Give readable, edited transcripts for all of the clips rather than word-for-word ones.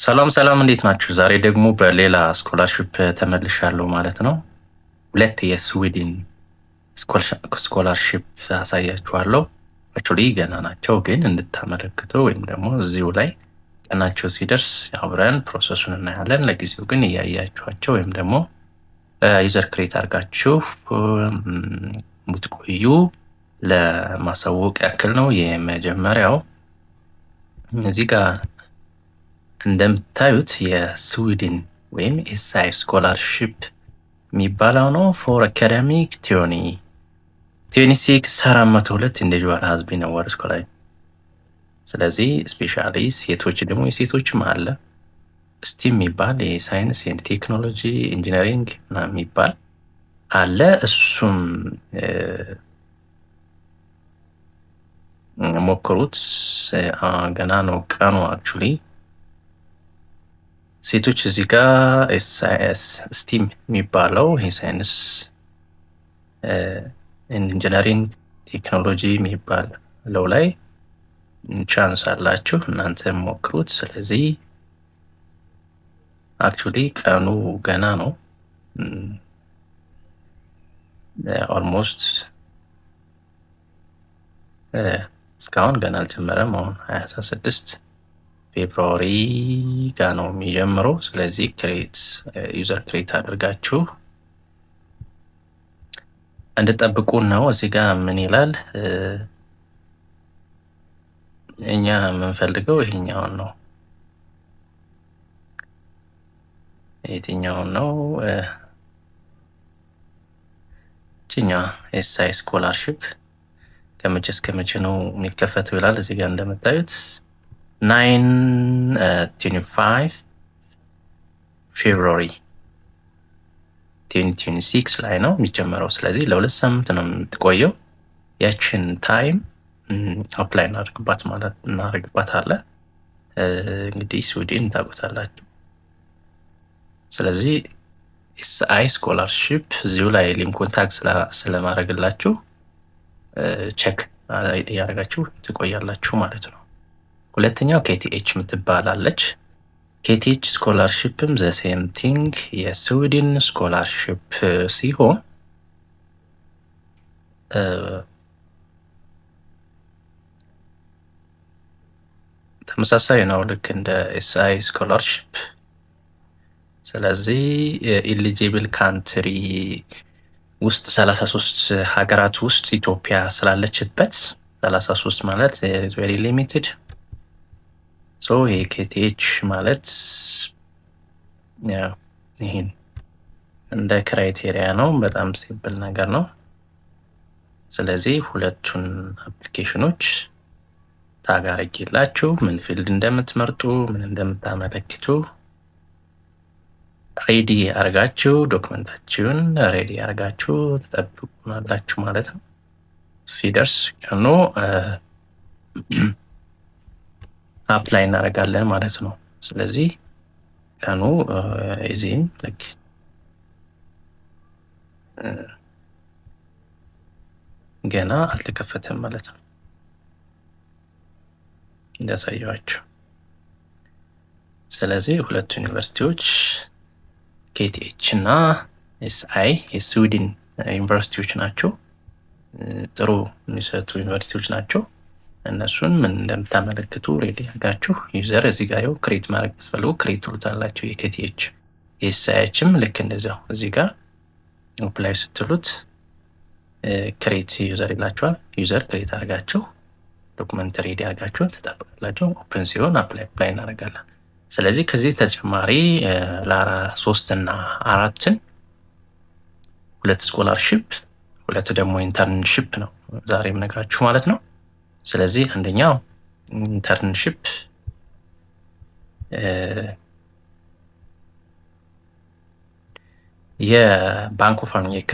ሰላም ሰላም፣ እንዴት ናችሁ? ዛሬ ደግሞ በሌላ ስኮላርሽፕ ተመልሻለሁ ማለት ነው። ሁለት የስዊድን ስኮላርሽፕ አሳያችኋለሁ። አክቹዋሊ ገና ናቸው፣ ግን እንድታመለክቱ ወይም ደግሞ እዚሁ ላይ ቀናቸው ሲደርስ አብረን ፕሮሰሱን እናያለን። ለጊዜው ግን እያያችኋቸው ወይም ደግሞ ዩዘር ክሬት አድርጋችሁ ምትቆዩ ለማሳወቅ ያክል ነው። የመጀመሪያው እዚህ ጋር እንደምታዩት የስዊድን ወይም ኤስአይ ስኮላርሽፕ የሚባለው ነው። ፎር አካዳሚክ 26,402 ኢንዲቪጁዋል ሃዝ ቢን አዋርድ ስኮላር። ስለዚህ ስፔሻሊ ሴቶች ደግሞ የሴቶችም አለ። ስቲም የሚባል የሳይንስ ኤንድ ቴክኖሎጂ ኢንጂነሪንግ ምናምን የሚባል አለ። እሱም ሞክሩት። ገና ነው ቀኑ አክቹሊ። ሴቶች እዚህ ጋር ኤስአይኤስ ስቲም የሚባለው የሳይንስ ኢንጂነሪንግ ቴክኖሎጂ የሚባለው ላይ ቻንስ አላችሁ፣ እናንተ ሞክሩት። ስለዚህ አክቹሊ ቀኑ ገና ነው። ኦልሞስት እስካሁን ገና አልጀመረም። አሁን 26 ፌብሩዋሪ ጋ ነው የሚጀምረው። ስለዚህ ዩዘር ክሬት አድርጋችሁ እንድጠብቁ ነው። እዚህ ጋር ምን ይላል? እኛ የምንፈልገው ይሄኛውን ነው። የትኛውን ነው? እችኛዋ ኤስአይ ስኮላርሽፕ ከመቼ እስከ መቼ ነው የሚከፈተው ይላል። እዚህ ጋር እንደምታዩት 9/25 ፌብሩዋሪ 2026 ላይ ነው የሚጀመረው። ስለዚህ ለ2 ሳምንት ነው የምትቆየው። ያችን ታይም አፕላይ እናደርግባታለን። እንግዲህ ስዊድን ታውቁታላችሁ። ስለዚህ ኤስአይ ስኮላርሽፕ እዚሁ ላይ ሊንኩን ታግ ስለማድረግላችሁ ቼክ እያደረጋችሁ ትቆያላችሁ ማለት ነው። ሁለተኛው ኬቲኤች የምትባላለች። ኬቲኤች ስኮላርሽፕም ዘሴም ቲንግ የስዊድን ስኮላርሽፕ ሲሆን ተመሳሳይ ነው ልክ እንደ ኤስአይ ስኮላርሽፕ። ስለዚህ ኢሊጂብል ካንትሪ ውስጥ 33 ሀገራት ውስጥ ኢትዮጵያ ስላለችበት 33 ማለት ቬሪ ሊሚትድ። ይሄ ኬቲኤች ማለት ይህን እንደ ክራይቴሪያ ነው። በጣም ሲምፕል ነገር ነው። ስለዚህ ሁለቱን አፕሊኬሽኖች ታጋርጌላችሁ ምን ፊልድ እንደምትመርጡ ምን እንደምታመለክቱ ሬዲ አርጋችሁ ዶክመንታችሁን ሬዲ አርጋችሁ ተጠብቁናላችሁ ማለት ነው። ሲደርስ ቀኑ አፕላይ እናደርጋለን ማለት ነው። ስለዚህ ቀኑ እዚህም ልክ ገና አልተከፈተም ማለት ነው እንዳሳየዋችሁ። ስለዚህ ሁለቱ ዩኒቨርሲቲዎች ኬቲኤች እና ኤስአይ የስዊድን ዩኒቨርሲቲዎች ናቸው። ጥሩ የሚሰጡ ዩኒቨርሲቲዎች ናቸው። እነሱን ምን እንደምታመለክቱ ሬዲ አድርጋችሁ ዩዘር እዚህ ጋር ክሬት ማድረግ ትፈልጉ ክሬት ትሉታላችሁ። የኬቲኤች የኤስአይችም ልክ እንደዚያው እዚህ ጋር አፕላይ ስትሉት ክሬት ዩዘር ይላችኋል። ዩዘር ክሬት አድርጋችሁ ዶክመንት ሬዲ አድርጋችሁ ትጠብቃላችሁ። ኦፕን ሲሆን አፕላይ እናደርጋለን። ስለዚህ ከዚህ ተጨማሪ ለ3 እና 4 ሁለት ስኮላርሽፕ 2 ደግሞ ኢንተርንሺፕ ነው ዛሬ የምነግራችሁ ማለት ነው። ስለዚህ አንደኛው ኢንተርንሺፕ የባንክ ኦፍ አሜሪካ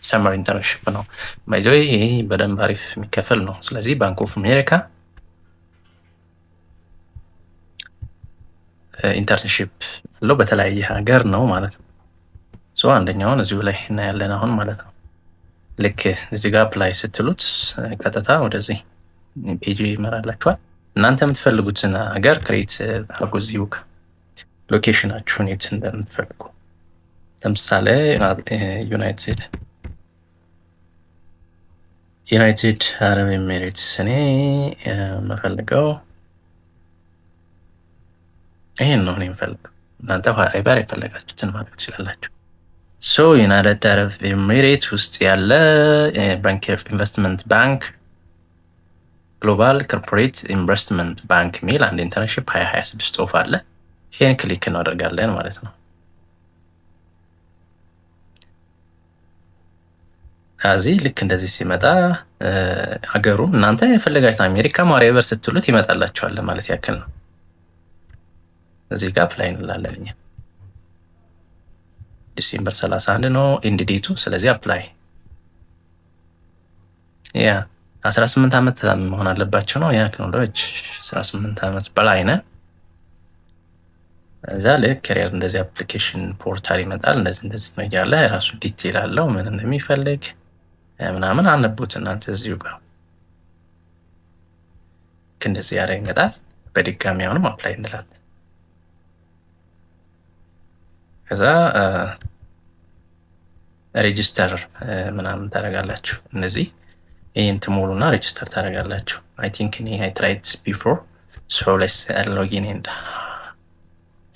ሰመር ኢንተርንሺፕ ነው። ባይዘው ይሄ በደንብ አሪፍ የሚከፈል ነው። ስለዚህ ባንክ ኦፍ አሜሪካ ኢንተርንሺፕ አለው በተለያየ ሀገር ነው ማለት ነው። አንደኛውን እዚሁ ላይ እናያለን አሁን ማለት ነው። ልክ እዚህ ጋር አፕላይ ስትሉት ቀጥታ ወደዚህ ፔጅ ይመራላችኋል። እናንተ የምትፈልጉትን ሀገር ክሬት አድርጉ እዚሁ ሎኬሽናችሁን የት እንደምትፈልጉ ለምሳሌ ዩናይትድ አረብ ኤሚሬትስ እኔ የምፈልገው ይሄን ነው የምፈልገው። እናንተ ኋሬቨር የፈለጋችሁትን ማድረግ ትችላላችሁ። ሶ ዩናይትድ አረብ ኤሚሬትስ ውስጥ ያለ ባንክ ኦፍ ኢንቨስትመንት ባንክ ግሎባል ኮርፖሬት ኢንቨስትመንት ባንክ የሚል አንድ ኢንተርንሺፕ 2026 ኦፍ አለ። ይህን ክሊክ እናደርጋለን ማለት ነው። እዚህ ልክ እንደዚህ ሲመጣ ሀገሩን እናንተ የፈለጋችሁት አሜሪካ ኋሬቨር ስትሉት ይመጣላችኋል ማለት ያክል ነው። እዚህ ጋር አፕላይ እንላለን እኛ ዲሴምበር 31 ነው ኢንድ ዴቱ። ስለዚህ አፕላይ 18 ዓመት መሆን አለባቸው ነው። ያ ቴክኖሎጂ 18 ዓመት በላይ ነው። እዛ ልክ ካሪየር እንደዚህ አፕሊኬሽን ፖርታል ይመጣል። እንደዚህ ነው ያለ የራሱ ዲቴል አለው ምን እንደሚፈልግ ምናምን አነቡት እናንተ እዚሁ ጋር እንደዚህ ያለ ይመጣል። በድጋሚ አሁንም አፕላይ እንላለን። ከዛ ሬጂስተር ምናምን ታደርጋላችሁ። እነዚህ ይሄን ትሞሉና ሬጂስተር ታደርጋላችሁ። አይ ቲንክ I tried before so let's login and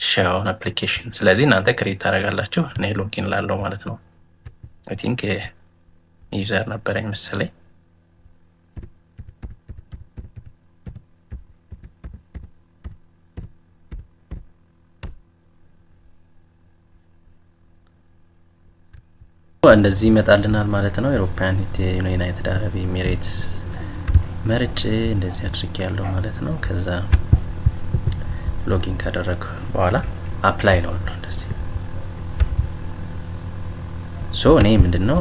show an application። ስለዚህ እናንተ ክሬት ታደርጋላችሁ። እኔ ሎጊን ላለው ማለት ነው። አይ ቲንክ ዩዘር ነበረኝ መሰለኝ። እንደዚህ ይመጣልናል ማለት ነው። አውሮፓን ዩናይትድ አረብ ኤሚሬትስ መርጬ እንደዚህ አድርጌያለሁ ማለት ነው። ከዛ ሎጊን ካደረኩ በኋላ አፕላይ ነው እንደዚህ። ሶ እኔ ምንድነው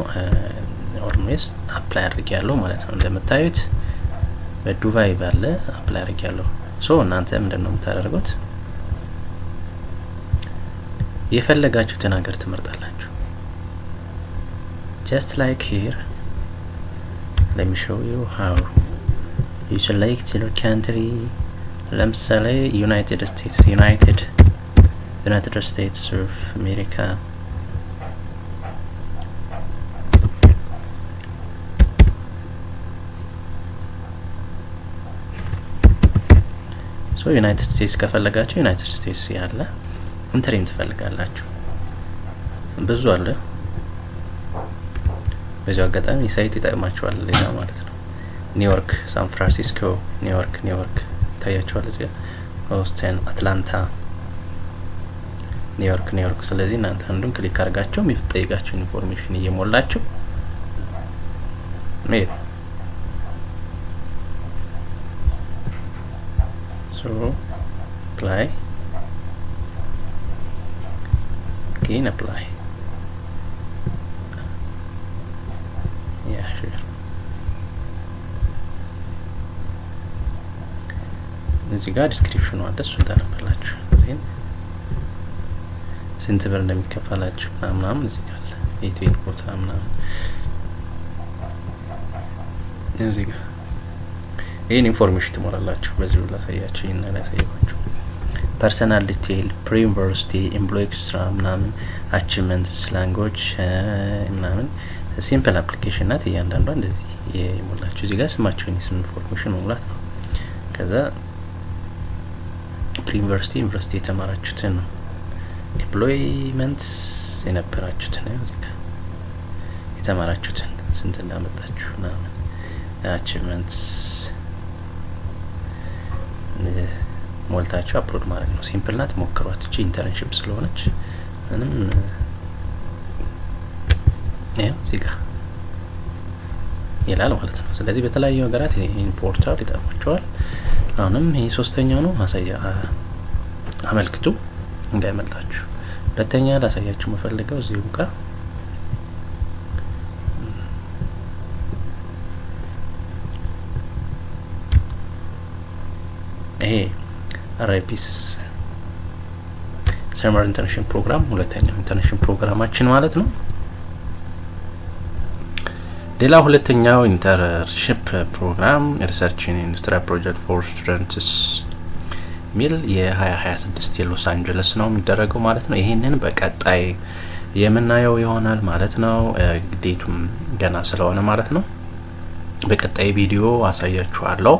ኦልሞስት አፕላይ አድርጌያለሁ ማለት ነው። እንደምታዩት በዱባይ ባለ አፕላይ አድርጌያለሁ። ሶ እናንተ ምንድነው የምታደርጉት? የፈለጋችሁትን ሀገር ትመርጣላችሁ። Just like here, let me show you how you select your country. ለምሳሌ United States of America. So United States ከፈለጋችሁ United States ያለ ኢንተሪም ትፈልጋላችሁ። ብዙ አለ። በዚህ አጋጣሚ ሳይት ይጠቅማችኋል ሌላ ማለት ነው። ኒውዮርክ፣ ሳን ፍራንሲስኮ፣ ኒውዮርክ ታያችኋል እዚህ ኦስቲን፣ አትላንታ፣ ኒውዮርክ። ስለዚህ እናንተ አንዱን ክሊክ አድርጋችሁ የሚጠይቃችሁ ኢንፎርሜሽን እየሞላችሁ ሜል ሶ apply again apply እዚህ ጋር ዲስክሪፕሽኑ አለ። እሱን ታነባላችሁ። እዚህን ስንት ብር እንደሚከፈላችሁ ምናምን እዚህ ጋር አለ። የኢትዮ ቦታ ምናምን እዚህ ጋር ይሄን ኢንፎርሜሽን ትሞላላችሁ። በዚህ ሁሉ ላሳያችሁ እና ላሳያችሁ ፐርሰናል ዲቴይል፣ ፕሪ-ዩኒቨርሲቲ፣ ኤምፕሎይ ኤክስትራ ምናምን፣ አቺቭመንትስ፣ ላንጉዌጅ ምናምን ሲምፕል አፕሊኬሽን ናት። እያንዳንዷ እንደዚህ የሞላችሁ እዚህ ጋር ስማችሁን የስም ኢንፎርሜሽን መሙላት ነው። ከዛ ዩኒቨርሲቲ የተማራችሁትን ነው። ኤምፕሎይመንት የነበራችሁትን ነው። እዚህ ጋር የተማራችሁትን ስንት እንዳመጣችሁ ምናምን፣ አቺቭመንትስ ሞልታችሁ አፕሎድ ማድረግ ነው። ሲምፕል ናት፣ ሞክሯት። እቺ ኢንተርንሺፕ ስለሆነች ምንም እዚህ ጋር ይላል ማለት ነው። ስለዚህ በተለያዩ ሀገራት ይሄን ፖርታል ይጠቅማቸዋል። አሁንም ይሄ ሶስተኛው ነው። አመልክቱ እንዳይመልጣችሁ። ሁለተኛ ላሳያችሁ መፈልገው እዚሁ ጋር ይሄ አራይፒስ ሰመር ኢንተርንሺፕ ፕሮግራም ሁለተኛው ኢንተርንሺፕ ፕሮግራማችን ማለት ነው። ሌላ ሁለተኛው ኢንተርንሺፕ ፕሮግራም ሪሰርች ኢን ኢንዱስትሪያል ፕሮጀክት ፎር ስቱደንትስ ሚል የ2026 የሎስ አንጀለስ ነው የሚደረገው ማለት ነው። ይሄንን በቀጣይ የምናየው ይሆናል ማለት ነው። ግዴቱም ገና ስለሆነ ማለት ነው በቀጣይ ቪዲዮ አሳያችኋለሁ።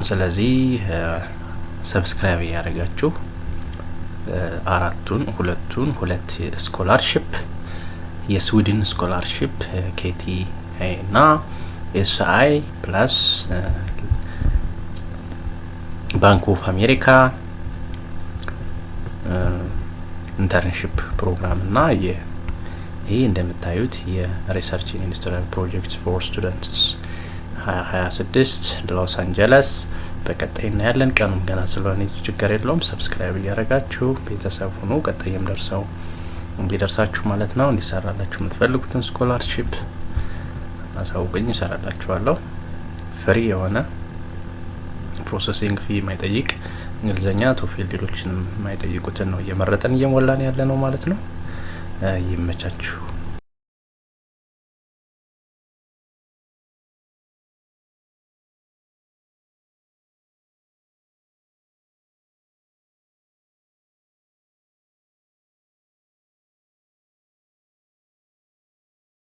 ስለዚህ ሰብስክራይብ ያደርጋችሁ ሁለት ስኮላርሺፕ የስዊድን ስኮላርሺፕ ኬቲ እና ኤስአይ ፕላስ ባንክ ኦፍ አሜሪካ ኢንተርንሺፕ ፕሮግራም እና ይሄ እንደምታዩት የሪሰርች ኢንዱስትሪያል ፕሮጀክት ፎር ስቱደንትስ 2026 ሎስ አንጀለስ በቀጣይ እናያለን። ቀኑም ገና ስለሆነ ችግር የለውም። ሰብስክራይብ እያደረጋችሁ ቤተሰብ ሁኑ። ቀጣይም እንዲደርሳችሁ ማለት ነው። እንዲሰራላችሁ የምትፈልጉትን ስኮላርሺፕ አሳውቁኝ፣ እሰራላችኋለሁ። ፍሪ የሆነ ፕሮሰሲንግ ፊ የማይጠይቅ እንግሊዝኛ፣ ቶፊል ሌሎችንም የማይጠይቁትን ነው እየመረጠን እየሞላን ያለ ነው ማለት ነው። ይመቻችሁ።